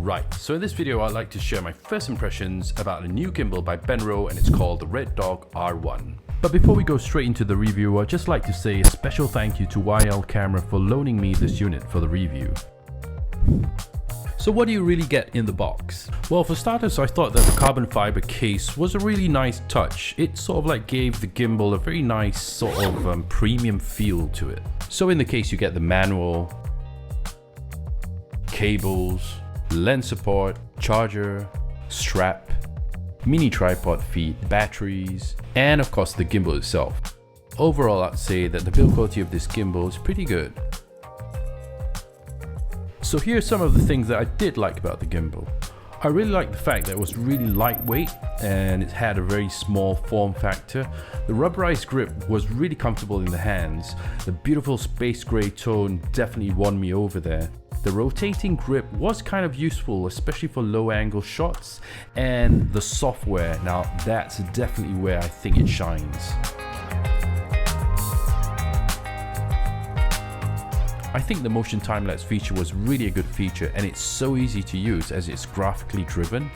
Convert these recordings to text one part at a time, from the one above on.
Right, so in this video I'd like to share my first impressions about a new gimbal by Benro, and it's called the Reddog R1. But before we go straight into the review, I'd just like to say a special thank you to YL Camera for loaning me this unit for the review. So what do you really get in the box? Well, for starters, I thought that the carbon fiber case was a really nice touch. It sort of like gave the gimbal a very nice sort of premium feel to it. So in the case you get the manual, cables, lens support, charger, strap, mini tripod feet, batteries, and of course the gimbal itself. Overall, I'd say that the build quality of this gimbal is pretty good. So here are some of the things that I did like about the gimbal. I really like the fact that it was really lightweight and it had a very small form factor. The rubberized grip was really comfortable in the hands. The beautiful space gray tone definitely won me over there. The rotating grip was kind of useful, especially for low angle shots, and the software, now that's definitely where I think it shines. I think the motion time-lapse feature was really a good feature, and it's so easy to use as it's graphically driven.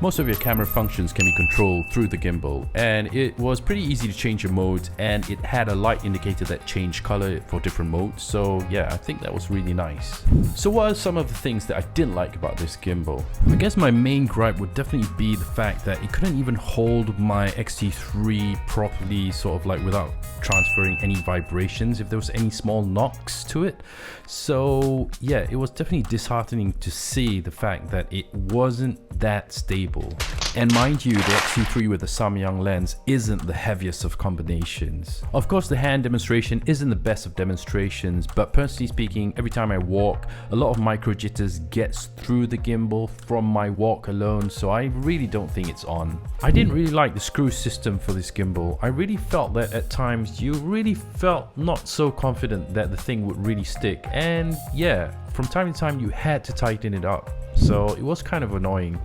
Most of your camera functions can be controlled through the gimbal, and it was pretty easy to change your modes, and it had a light indicator that changed color for different modes. So yeah, I think that was really nice. So what are some of the things that I didn't like about this gimbal? I guess my main gripe would definitely be the fact that it couldn't even hold my X-T3 properly, sort of like without transferring any vibrations if there was any small knocks to it. So yeah, it was definitely disheartening to see the fact that it wasn't that stable. And mind you, the X-T3 with the Samyang lens isn't the heaviest of combinations. Of course, the hand demonstration isn't the best of demonstrations, but personally speaking, every time I walk, a lot of micro jitters gets through the gimbal from my walk alone, so I really don't think it's on. I didn't really like the screw system for this gimbal. I really felt that at times you really felt not so confident that the thing would really stick, and yeah, from time to time you had to tighten it up, so it was kind of annoying.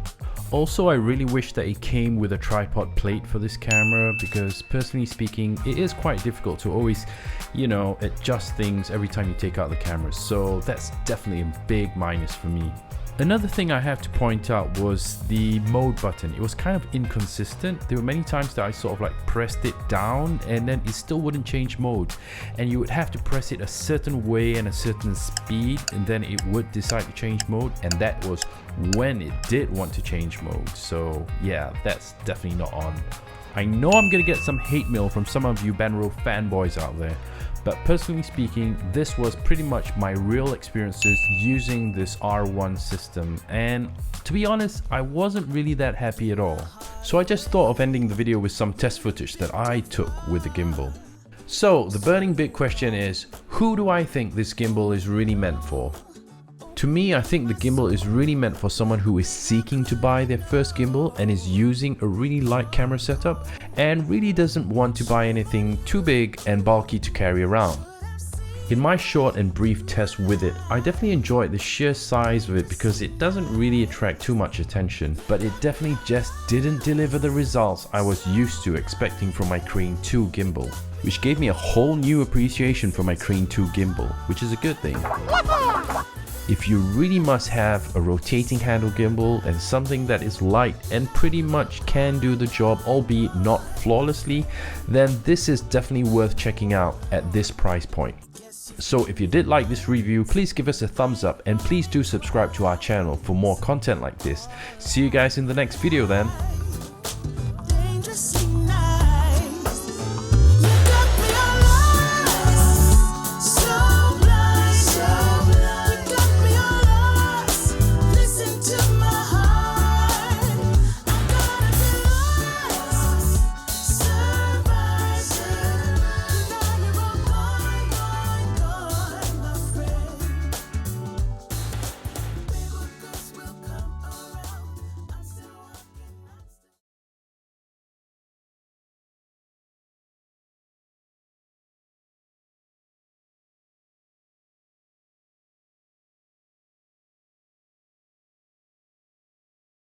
Also, I really wish that it came with a tripod plate for this camera, because personally speaking, it is quite difficult to always, adjust things every time you take out the camera. So that's definitely a big minus for me. Another thing I have to point out was the mode button. It was kind of inconsistent. There were many times that I sort of like pressed it down and then it still wouldn't change mode. And you would have to press it a certain way and a certain speed, and then it would decide to change mode. And that was when it did want to change mode. So yeah, that's definitely not on. I know I'm gonna get some hate mail from some of you Benro fanboys out there, but personally speaking, this was pretty much my real experiences using this R1 system, and to be honest, I wasn't really that happy at all. So I just thought of ending the video with some test footage that I took with the gimbal. So the burning big question is, who do I think this gimbal is really meant for? To me, I think the gimbal is really meant for someone who is seeking to buy their first gimbal and is using a really light camera setup and really doesn't want to buy anything too big and bulky to carry around. In my short and brief test with it, I definitely enjoyed the sheer size of it because it doesn't really attract too much attention, but it definitely just didn't deliver the results I was used to expecting from my Crane 2 gimbal, which gave me a whole new appreciation for my Crane 2 gimbal, which is a good thing. If you really must have a rotating handle gimbal and something that is light and pretty much can do the job, albeit not flawlessly, then this is definitely worth checking out at this price point. So if you did like this review, please give us a thumbs up and please do subscribe to our channel for more content like this. See you guys in the next video then.